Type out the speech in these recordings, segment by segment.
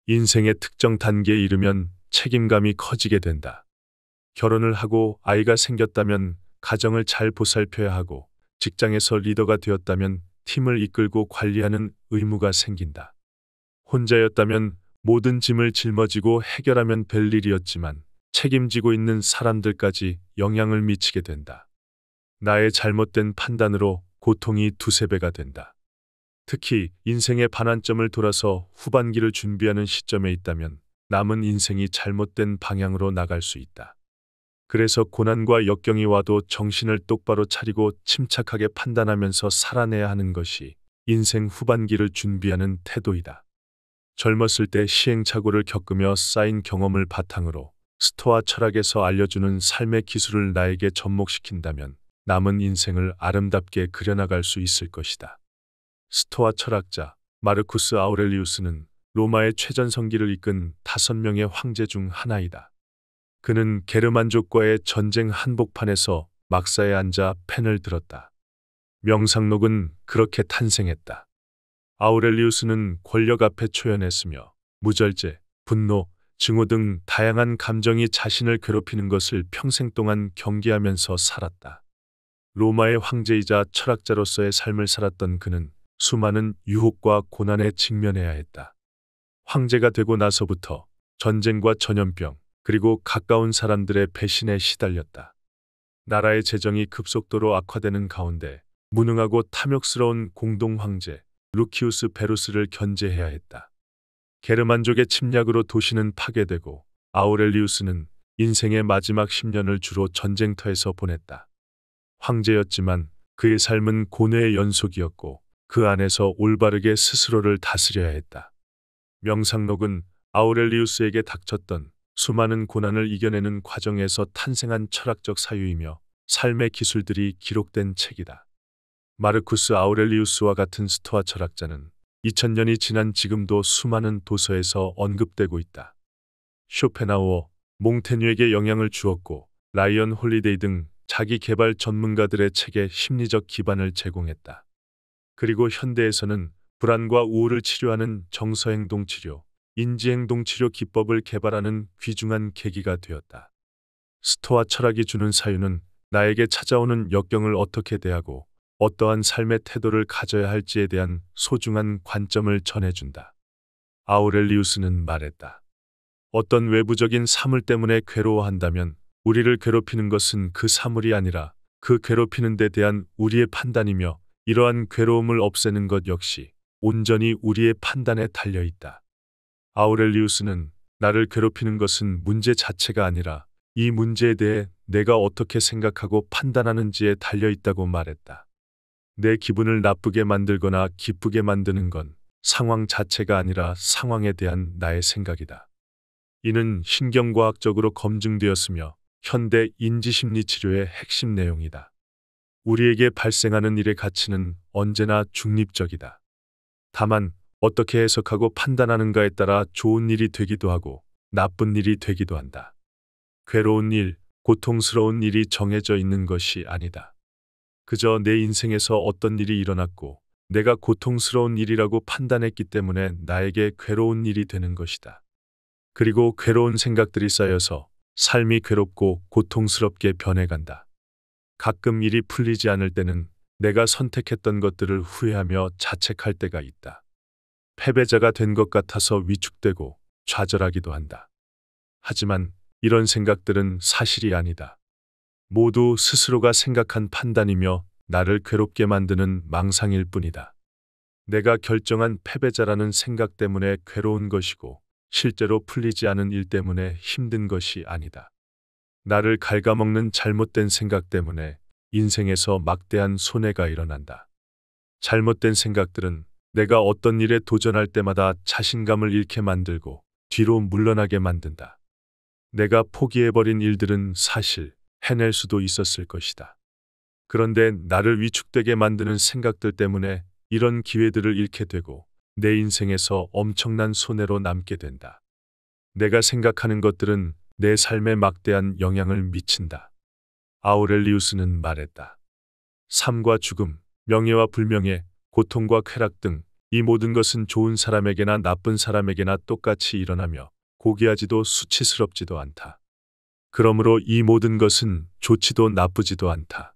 인생의 특정 단계에 이르면 책임감이 커지게 된다. 결혼을 하고 아이가 생겼다면 가정을 잘 보살펴야 하고, 직장에서 리더가 되었다면 팀을 이끌고 관리하는 의무가 생긴다. 혼자였다면 모든 짐을 짊어지고 해결하면 될 일이었지만 책임지고 있는 사람들까지 영향을 미치게 된다. 나의 잘못된 판단으로 고통이 두세 배가 된다. 특히 인생의 반환점을 돌아서 후반기를 준비하는 시점에 있다면 남은 인생이 잘못된 방향으로 나갈 수 있다. 그래서 고난과 역경이 와도 정신을 똑바로 차리고 침착하게 판단하면서 살아내야 하는 것이 인생 후반기를 준비하는 태도이다. 젊었을 때 시행착오를 겪으며 쌓인 경험을 바탕으로 스토아 철학에서 알려주는 삶의 기술을 나에게 접목시킨다면 남은 인생을 아름답게 그려나갈 수 있을 것이다. 스토아 철학자 마르쿠스 아우렐리우스는 로마의 최전성기를 이끈 5명의 황제 중 하나이다. 그는 게르만족과의 전쟁 한복판에서 막사에 앉아 펜을 들었다. 명상록은 그렇게 탄생했다. 아우렐리우스는 권력 앞에 초연했으며 무절제, 분노, 증오 등 다양한 감정이 자신을 괴롭히는 것을 평생 동안 경계하면서 살았다. 로마의 황제이자 철학자로서의 삶을 살았던 그는 수많은 유혹과 고난에 직면해야 했다. 황제가 되고 나서부터 전쟁과 전염병, 그리고 가까운 사람들의 배신에 시달렸다. 나라의 재정이 급속도로 악화되는 가운데 무능하고 탐욕스러운 공동황제 루키우스 베루스를 견제해야 했다. 게르만족의 침략으로 도시는 파괴되고 아우렐리우스는 인생의 마지막 10년을 주로 전쟁터에서 보냈다. 황제였지만 그의 삶은 고뇌의 연속이었고 그 안에서 올바르게 스스로를 다스려야 했다. 명상록은 아우렐리우스에게 닥쳤던 수많은 고난을 이겨내는 과정에서 탄생한 철학적 사유이며 삶의 기술들이 기록된 책이다. 마르쿠스 아우렐리우스와 같은 스토아 철학자는 2000년이 지난 지금도 수많은 도서에서 언급되고 있다. 쇼펜하우어, 몽테뉴에게 영향을 주었고 라이언 홀리데이 등 자기 개발 전문가들의 책에 심리적 기반을 제공했다. 그리고 현대에서는 불안과 우울을 치료하는 정서행동치료, 인지행동치료 기법을 개발하는 귀중한 계기가 되었다. 스토아 철학이 주는 사유는 나에게 찾아오는 역경을 어떻게 대하고 어떠한 삶의 태도를 가져야 할지에 대한 소중한 관점을 전해준다. 아우렐리우스는 말했다. 어떤 외부적인 사물 때문에 괴로워한다면 우리를 괴롭히는 것은 그 사물이 아니라 그 괴롭히는 데 대한 우리의 판단이며, 이러한 괴로움을 없애는 것 역시 온전히 우리의 판단에 달려 있다. 아우렐리우스는 나를 괴롭히는 것은 문제 자체가 아니라 이 문제에 대해 내가 어떻게 생각하고 판단하는지에 달려 있다고 말했다. 내 기분을 나쁘게 만들거나 기쁘게 만드는 건 상황 자체가 아니라 상황에 대한 나의 생각이다. 이는 신경과학적으로 검증되었으며 현대 인지심리치료의 핵심 내용이다. 우리에게 발생하는 일의 가치는 언제나 중립적이다. 다만 어떻게 해석하고 판단하는가에 따라 좋은 일이 되기도 하고 나쁜 일이 되기도 한다. 괴로운 일, 고통스러운 일이 정해져 있는 것이 아니다. 그저 내 인생에서 어떤 일이 일어났고 내가 고통스러운 일이라고 판단했기 때문에 나에게 괴로운 일이 되는 것이다. 그리고 괴로운 생각들이 쌓여서 삶이 괴롭고 고통스럽게 변해간다. 가끔 일이 풀리지 않을 때는 내가 선택했던 것들을 후회하며 자책할 때가 있다. 패배자가 된 것 같아서 위축되고 좌절하기도 한다. 하지만 이런 생각들은 사실이 아니다. 모두 스스로가 생각한 판단이며 나를 괴롭게 만드는 망상일 뿐이다. 내가 결정한 패배자라는 생각 때문에 괴로운 것이고 실제로 풀리지 않은 일 때문에 힘든 것이 아니다. 나를 갉아먹는 잘못된 생각 때문에 인생에서 막대한 손해가 일어난다. 잘못된 생각들은 내가 어떤 일에 도전할 때마다 자신감을 잃게 만들고 뒤로 물러나게 만든다. 내가 포기해버린 일들은 사실 해낼 수도 있었을 것이다. 그런데 나를 위축되게 만드는 생각들 때문에 이런 기회들을 잃게 되고 내 인생에서 엄청난 손해로 남게 된다. 내가 생각하는 것들은 내 삶에 막대한 영향을 미친다. 아우렐리우스는 말했다. 삶과 죽음, 명예와 불명예, 고통과 쾌락 등 이 모든 것은 좋은 사람에게나 나쁜 사람에게나 똑같이 일어나며 고귀하지도 수치스럽지도 않다. 그러므로 이 모든 것은 좋지도 나쁘지도 않다.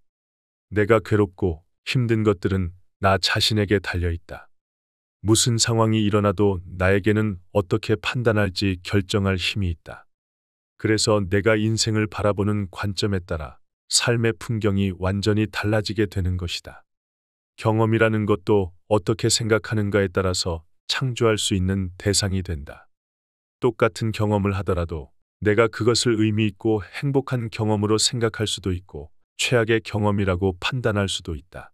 내가 괴롭고 힘든 것들은 나 자신에게 달려 있다. 무슨 상황이 일어나도 나에게는 어떻게 판단할지 결정할 힘이 있다. 그래서 내가 인생을 바라보는 관점에 따라 삶의 풍경이 완전히 달라지게 되는 것이다. 경험이라는 것도 어떻게 생각하는가에 따라서 창조할 수 있는 대상이 된다. 똑같은 경험을 하더라도 내가 그것을 의미 있고 행복한 경험으로 생각할 수도 있고 최악의 경험이라고 판단할 수도 있다.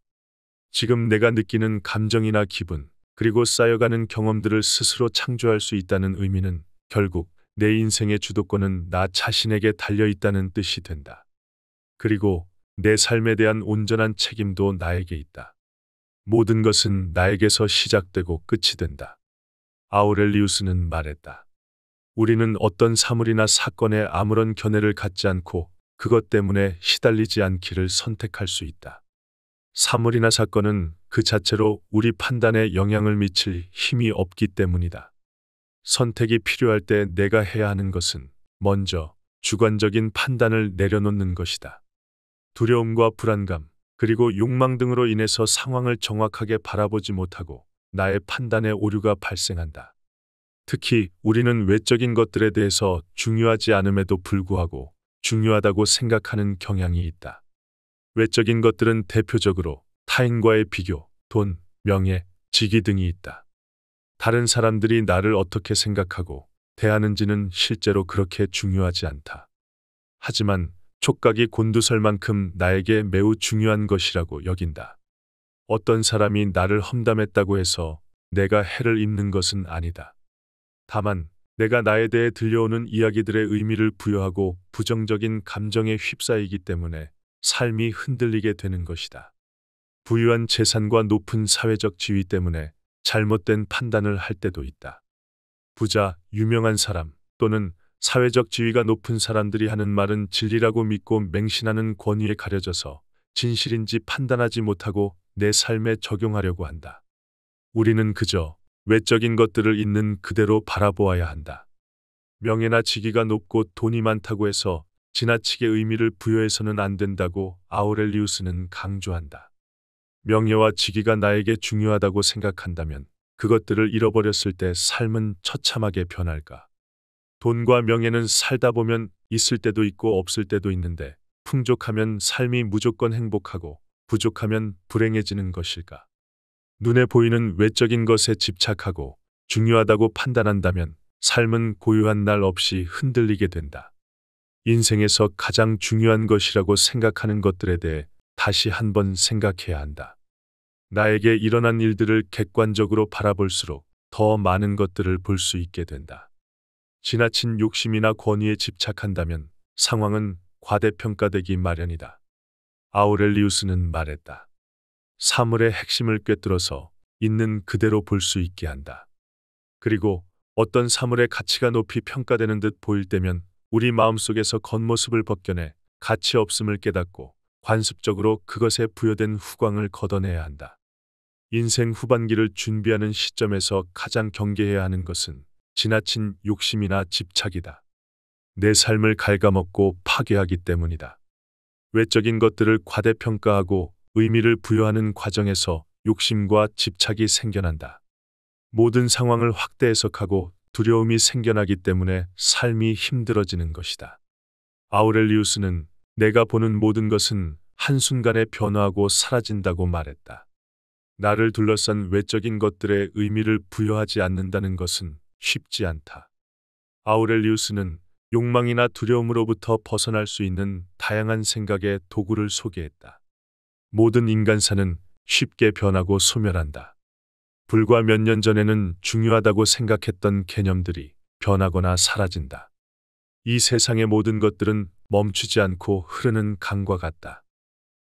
지금 내가 느끼는 감정이나 기분, 그리고 쌓여가는 경험들을 스스로 창조할 수 있다는 의미는 결국 내 인생의 주도권은 나 자신에게 달려 있다는 뜻이 된다. 그리고 내 삶에 대한 온전한 책임도 나에게 있다. 모든 것은 나에게서 시작되고 끝이 된다. 아우렐리우스는 말했다. 우리는 어떤 사물이나 사건에 아무런 견해를 갖지 않고 그것 때문에 시달리지 않기를 선택할 수 있다. 사물이나 사건은 그 자체로 우리 판단에 영향을 미칠 힘이 없기 때문이다. 선택이 필요할 때 내가 해야 하는 것은 먼저 주관적인 판단을 내려놓는 것이다. 두려움과 불안감, 그리고 욕망 등으로 인해서 상황을 정확하게 바라보지 못하고 나의 판단에 오류가 발생한다. 특히 우리는 외적인 것들에 대해서 중요하지 않음에도 불구하고 중요하다고 생각하는 경향이 있다. 외적인 것들은 대표적으로 타인과의 비교, 돈, 명예, 직위 등이 있다. 다른 사람들이 나를 어떻게 생각하고 대하는지는 실제로 그렇게 중요하지 않다. 하지만 촉각이 곤두설만큼 나에게 매우 중요한 것이라고 여긴다. 어떤 사람이 나를 험담했다고 해서 내가 해를 입는 것은 아니다. 다만 내가 나에 대해 들려오는 이야기들의 의미를 부여하고 부정적인 감정에 휩싸이기 때문에 삶이 흔들리게 되는 것이다. 부유한 재산과 높은 사회적 지위 때문에 잘못된 판단을 할 때도 있다. 부자, 유명한 사람 또는 사회적 지위가 높은 사람들이 하는 말은 진리라고 믿고 맹신하는 권위에 가려져서 진실인지 판단하지 못하고 내 삶에 적용하려고 한다. 우리는 그저 외적인 것들을 있는 그대로 바라보아야 한다. 명예나 직위가 높고 돈이 많다고 해서 지나치게 의미를 부여해서는 안 된다고 아우렐리우스는 강조한다. 명예와 직위가 나에게 중요하다고 생각한다면 그것들을 잃어버렸을 때 삶은 처참하게 변할까? 돈과 명예는 살다 보면 있을 때도 있고 없을 때도 있는데 풍족하면 삶이 무조건 행복하고 부족하면 불행해지는 것일까? 눈에 보이는 외적인 것에 집착하고 중요하다고 판단한다면 삶은 고요한 날 없이 흔들리게 된다. 인생에서 가장 중요한 것이라고 생각하는 것들에 대해 다시 한번 생각해야 한다. 나에게 일어난 일들을 객관적으로 바라볼수록 더 많은 것들을 볼 수 있게 된다. 지나친 욕심이나 권위에 집착한다면 상황은 과대평가되기 마련이다. 아우렐리우스는 말했다. 사물의 핵심을 꿰뚫어서 있는 그대로 볼 수 있게 한다. 그리고 어떤 사물의 가치가 높이 평가되는 듯 보일 때면 우리 마음속에서 겉모습을 벗겨내 가치 없음을 깨닫고 관습적으로 그것에 부여된 후광을 걷어내야 한다. 인생 후반기를 준비하는 시점에서 가장 경계해야 하는 것은 지나친 욕심이나 집착이다. 내 삶을 갉아먹고 파괴하기 때문이다. 외적인 것들을 과대평가하고 의미를 부여하는 과정에서 욕심과 집착이 생겨난다. 모든 상황을 확대 해석하고 두려움이 생겨나기 때문에 삶이 힘들어지는 것이다. 아우렐리우스는 내가 보는 모든 것은 한순간에 변화하고 사라진다고 말했다. 나를 둘러싼 외적인 것들에 의미를 부여하지 않는다는 것은 쉽지 않다. 아우렐리우스는 욕망이나 두려움으로부터 벗어날 수 있는 다양한 생각의 도구를 소개했다. 모든 인간사는 쉽게 변하고 소멸한다. 불과 몇 년 전에는 중요하다고 생각했던 개념들이 변하거나 사라진다. 이 세상의 모든 것들은 멈추지 않고 흐르는 강과 같다.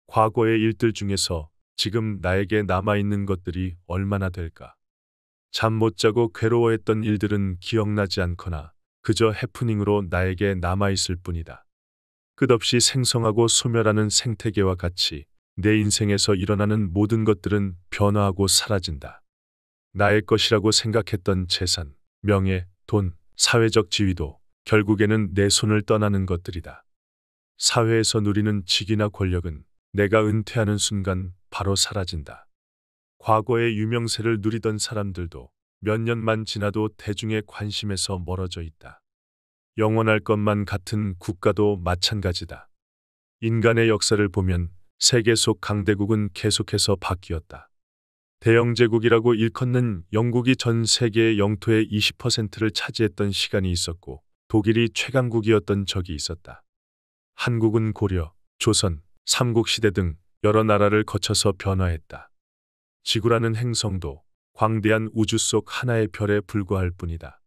과거의 일들 중에서 지금 나에게 남아있는 것들이 얼마나 될까? 잠 못 자고 괴로워했던 일들은 기억나지 않거나 그저 해프닝으로 나에게 남아있을 뿐이다. 끝없이 생성하고 소멸하는 생태계와 같이 내 인생에서 일어나는 모든 것들은 변화하고 사라진다. 나의 것이라고 생각했던 재산, 명예, 돈, 사회적 지위도 결국에는 내 손을 떠나는 것들이다. 사회에서 누리는 직위나 권력은 내가 은퇴하는 순간 바로 사라진다. 과거의 유명세를 누리던 사람들도 몇 년만 지나도 대중의 관심에서 멀어져 있다. 영원할 것만 같은 국가도 마찬가지다. 인간의 역사를 보면 세계 속 강대국은 계속해서 바뀌었다. 대영제국이라고 일컫는 영국이 전 세계의 영토의 20%를 차지했던 시간이 있었고 독일이 최강국이었던 적이 있었다. 한국은 고려, 조선, 삼국시대 등 여러 나라를 거쳐서 변화했다. 지구라는 행성도 광대한 우주 속 하나의 별에 불과할 뿐이다.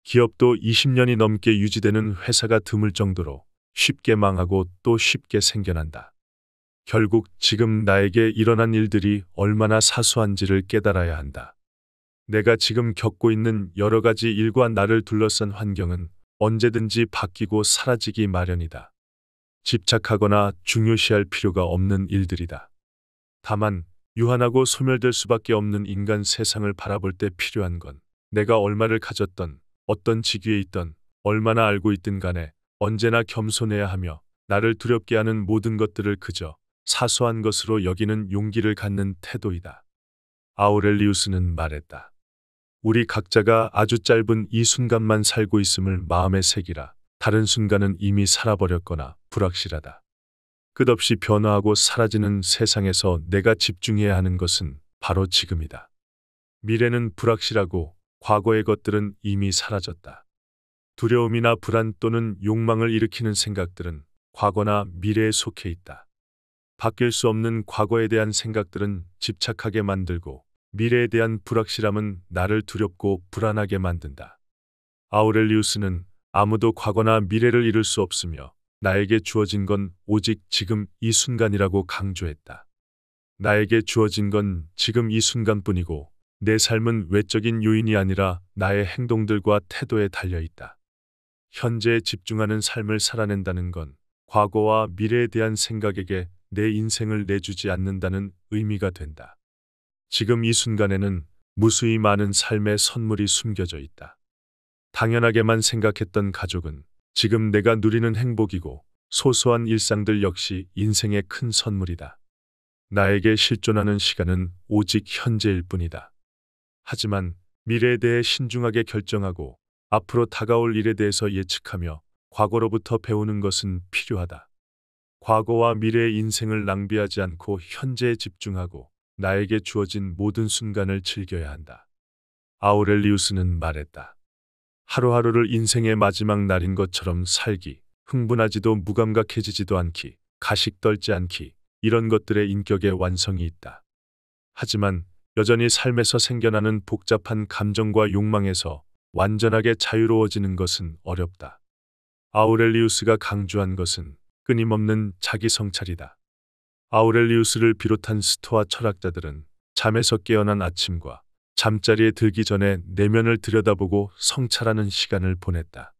기업도 20년이 넘게 유지되는 회사가 드물 정도로 쉽게 망하고 또 쉽게 생겨난다. 결국 지금 나에게 일어난 일들이 얼마나 사소한지를 깨달아야 한다. 내가 지금 겪고 있는 여러 가지 일과 나를 둘러싼 환경은 언제든지 바뀌고 사라지기 마련이다. 집착하거나 중요시할 필요가 없는 일들이다. 다만 유한하고 소멸될 수밖에 없는 인간 세상을 바라볼 때 필요한 건 내가 얼마를 가졌던 어떤 직위에 있던 얼마나 알고 있든 간에 언제나 겸손해야 하며 나를 두렵게 하는 모든 것들을 그저 사소한 것으로 여기는 용기를 갖는 태도이다. 아우렐리우스는 말했다. 우리 각자가 아주 짧은 이 순간만 살고 있음을 마음에 새기라. 다른 순간은 이미 살아버렸거나 불확실하다. 끝없이 변화하고 사라지는 세상에서 내가 집중해야 하는 것은 바로 지금이다. 미래는 불확실하고 과거의 것들은 이미 사라졌다. 두려움이나 불안 또는 욕망을 일으키는 생각들은 과거나 미래에 속해 있다. 바뀔 수 없는 과거에 대한 생각들은 집착하게 만들고 미래에 대한 불확실함은 나를 두렵고 불안하게 만든다. 아우렐리우스는 아무도 과거나 미래를 이룰 수 없으며 나에게 주어진 건 오직 지금 이 순간이라고 강조했다. 나에게 주어진 건 지금 이 순간뿐이고 내 삶은 외적인 요인이 아니라 나의 행동들과 태도에 달려 있다. 현재에 집중하는 삶을 살아낸다는 건 과거와 미래에 대한 생각에게 내 인생을 내주지 않는다는 의미가 된다. 지금 이 순간에는 무수히 많은 삶의 선물이 숨겨져 있다. 당연하게만 생각했던 가족은 지금 내가 누리는 행복이고 소소한 일상들 역시 인생의 큰 선물이다. 나에게 실존하는 시간은 오직 현재일 뿐이다. 하지만 미래에 대해 신중하게 결정하고 앞으로 다가올 일에 대해서 예측하며 과거로부터 배우는 것은 필요하다. 과거와 미래의 인생을 낭비하지 않고 현재에 집중하고 나에게 주어진 모든 순간을 즐겨야 한다. 아우렐리우스는 말했다. 하루하루를 인생의 마지막 날인 것처럼 살기, 흥분하지도 무감각해지지도 않기, 가식 떨지 않기, 이런 것들의 인격의 완성이 있다. 하지만 여전히 삶에서 생겨나는 복잡한 감정과 욕망에서 완전하게 자유로워지는 것은 어렵다. 아우렐리우스가 강조한 것은 끊임없는 자기 성찰이다. 아우렐리우스를 비롯한 스토아 철학자들은 잠에서 깨어난 아침과 잠자리에 들기 전에 내면을 들여다보고 성찰하는 시간을 보냈다.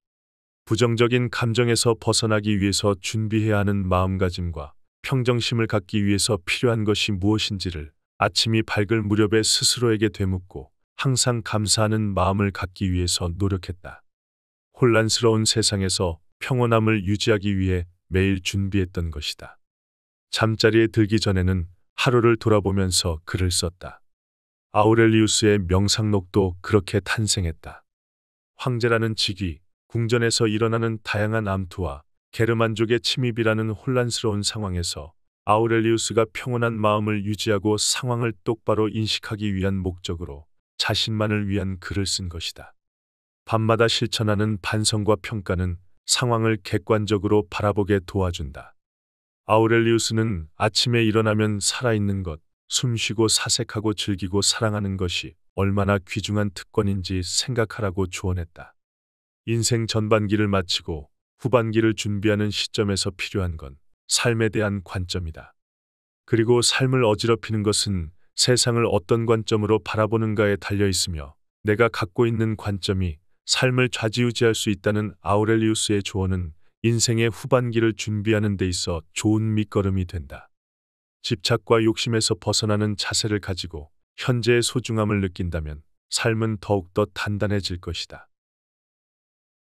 부정적인 감정에서 벗어나기 위해서 준비해야 하는 마음가짐과 평정심을 갖기 위해서 필요한 것이 무엇인지를 아침이 밝을 무렵에 스스로에게 되묻고 항상 감사하는 마음을 갖기 위해서 노력했다. 혼란스러운 세상에서 평온함을 유지하기 위해 매일 준비했던 것이다. 잠자리에 들기 전에는 하루를 돌아보면서 글을 썼다. 아우렐리우스의 명상록도 그렇게 탄생했다. 황제라는 직위, 궁전에서 일어나는 다양한 암투와 게르만족의 침입이라는 혼란스러운 상황에서 아우렐리우스가 평온한 마음을 유지하고 상황을 똑바로 인식하기 위한 목적으로 자신만을 위한 글을 쓴 것이다. 밤마다 실천하는 반성과 평가는 상황을 객관적으로 바라보게 도와준다. 아우렐리우스는 아침에 일어나면 살아있는 것, 숨쉬고 사색하고 즐기고 사랑하는 것이 얼마나 귀중한 특권인지 생각하라고 조언했다. 인생 전반기를 마치고 후반기를 준비하는 시점에서 필요한 건 삶에 대한 관점이다. 그리고 삶을 어지럽히는 것은 세상을 어떤 관점으로 바라보는가에 달려 있으며 내가 갖고 있는 관점이 삶을 좌지우지할 수 있다는 아우렐리우스의 조언은 인생의 후반기를 준비하는 데 있어 좋은 밑거름이 된다. 집착과 욕심에서 벗어나는 자세를 가지고 현재의 소중함을 느낀다면 삶은 더욱더 단단해질 것이다.